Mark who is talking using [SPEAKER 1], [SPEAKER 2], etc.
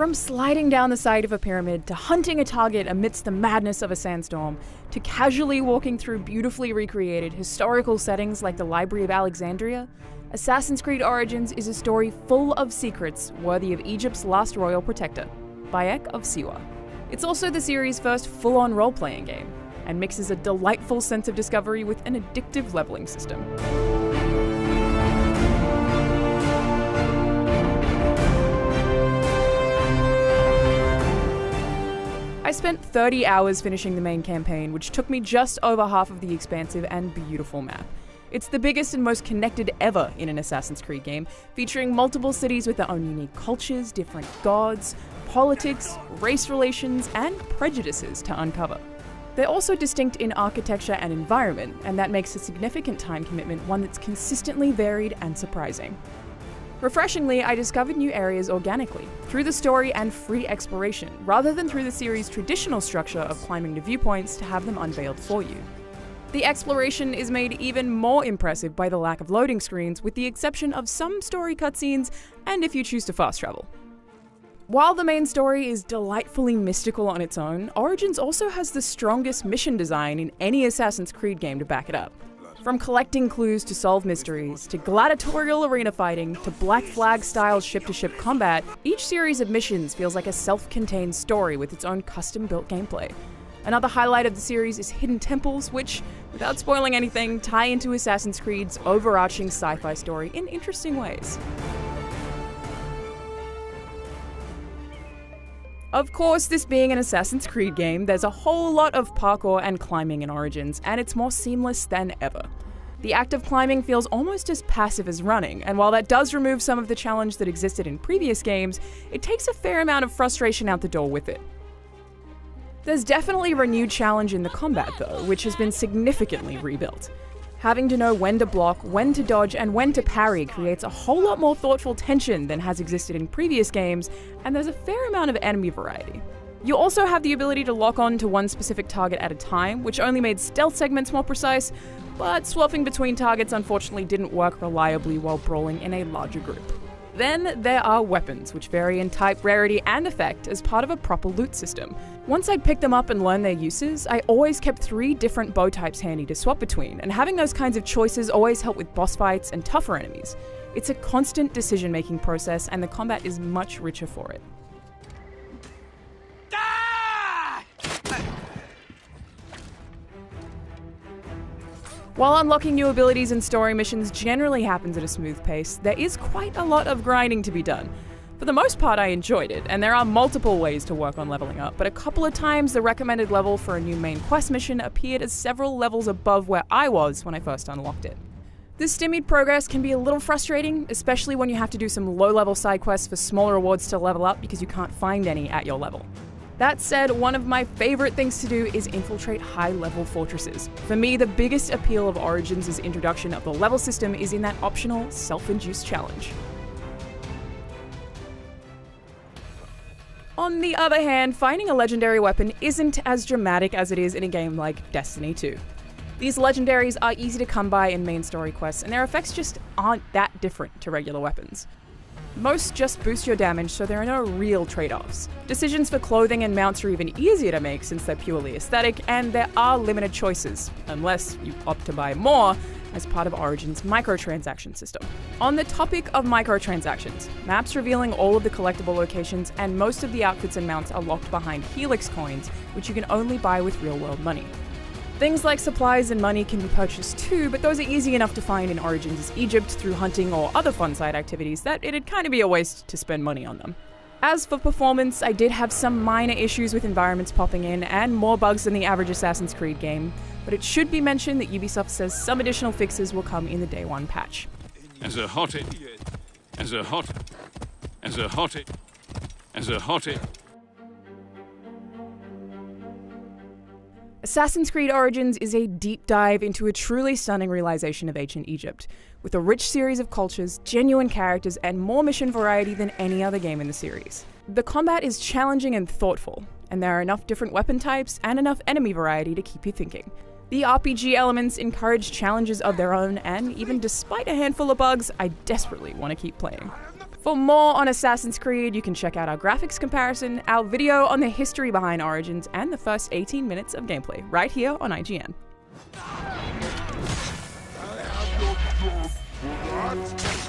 [SPEAKER 1] From sliding down the side of a pyramid, to hunting a target amidst the madness of a sandstorm, to casually walking through beautifully recreated historical settings like the Library of Alexandria, Assassin's Creed Origins is a story full of secrets worthy of Egypt's last royal protector, Bayek of Siwa. It's also the series' first full-on role-playing game, and mixes a delightful sense of discovery with an addictive leveling system. I spent 30 hours finishing the main campaign, which took me just over half of the expansive and beautiful map. It's the biggest and most connected ever in an Assassin's Creed game, featuring multiple cities with their own unique cultures, different gods, politics, race relations, and prejudices to uncover. They're also distinct in architecture and environment, and that makes a significant time commitment one that's consistently varied and surprising. Refreshingly, I discovered new areas organically, through the story and free exploration, rather than through the series' traditional structure of climbing to viewpoints to have them unveiled for you. The exploration is made even more impressive by the lack of loading screens, with the exception of some story cutscenes and if you choose to fast travel. While the main story is delightfully mystical on its own, Origins also has the strongest mission design in any Assassin's Creed game to back it up. From collecting clues to solve mysteries, to gladiatorial arena fighting, to Black Flag-style ship-to-ship combat, each series of missions feels like a self-contained story with its own custom-built gameplay. Another highlight of the series is hidden temples, which, without spoiling anything, tie into Assassin's Creed's overarching sci-fi story in interesting ways. Of course, this being an Assassin's Creed game, there's a whole lot of parkour and climbing in Origins, and it's more seamless than ever. The act of climbing feels almost as passive as running, and while that does remove some of the challenge that existed in previous games, it takes a fair amount of frustration out the door with it. There's definitely a renewed challenge in the combat though, which has been significantly rebuilt. Having to know when to block, when to dodge, and when to parry creates a whole lot more thoughtful tension than has existed in previous games, and there's a fair amount of enemy variety. You also have the ability to lock on to one specific target at a time, which only made stealth segments more precise, but swapping between targets unfortunately didn't work reliably while brawling in a larger group. Then there are weapons, which vary in type, rarity, and effect as part of a proper loot system. Once I'd picked them up and learned their uses, I always kept 3 different bow types handy to swap between, and having those kinds of choices always helped with boss fights and tougher enemies. It's a constant decision-making process, and the combat is much richer for it. While unlocking new abilities and story missions generally happens at a smooth pace, there is quite a lot of grinding to be done. For the most part, I enjoyed it, and there are multiple ways to work on leveling up, but a couple of times the recommended level for a new main quest mission appeared as several levels above where I was when I first unlocked it. This stymied progress can be a little frustrating, especially when you have to do some low-level side quests for smaller rewards to level up because you can't find any at your level. That said, one of my favorite things to do is infiltrate high-level fortresses. For me, the biggest appeal of Origins' introduction of the level system is in that optional, self-induced challenge. On the other hand, finding a legendary weapon isn't as dramatic as it is in a game like Destiny 2. These legendaries are easy to come by in main story quests, and their effects just aren't that different to regular weapons. Most just boost your damage, so there are no real trade-offs. Decisions for clothing and mounts are even easier to make since they're purely aesthetic, and there are limited choices, unless you opt to buy more as part of Origin's microtransaction system. On the topic of microtransactions, maps revealing all of the collectible locations and most of the outfits and mounts are locked behind Helix coins, which you can only buy with real-world money. Things like supplies and money can be purchased too, but those are easy enough to find in Origins' Egypt through hunting or other fun side activities that it'd kind of be a waste to spend money on them. As for performance, I did have some minor issues with environments popping in and more bugs than the average Assassin's Creed game, but it should be mentioned that Ubisoft says some additional fixes will come in the Day 1 patch.
[SPEAKER 2] As a hottie.
[SPEAKER 1] Assassin's Creed Origins is a deep dive into a truly stunning realization of ancient Egypt, with a rich series of cultures, genuine characters, and more mission variety than any other game in the series. The combat is challenging and thoughtful, and there are enough different weapon types and enough enemy variety to keep you thinking. The RPG elements encourage challenges of their own, and even despite a handful of bugs, I desperately want to keep playing. For more on Assassin's Creed, you can check out our graphics comparison, our video on the history behind Origins, and the first 18 minutes of gameplay right here on IGN.
[SPEAKER 2] I have no blood for that.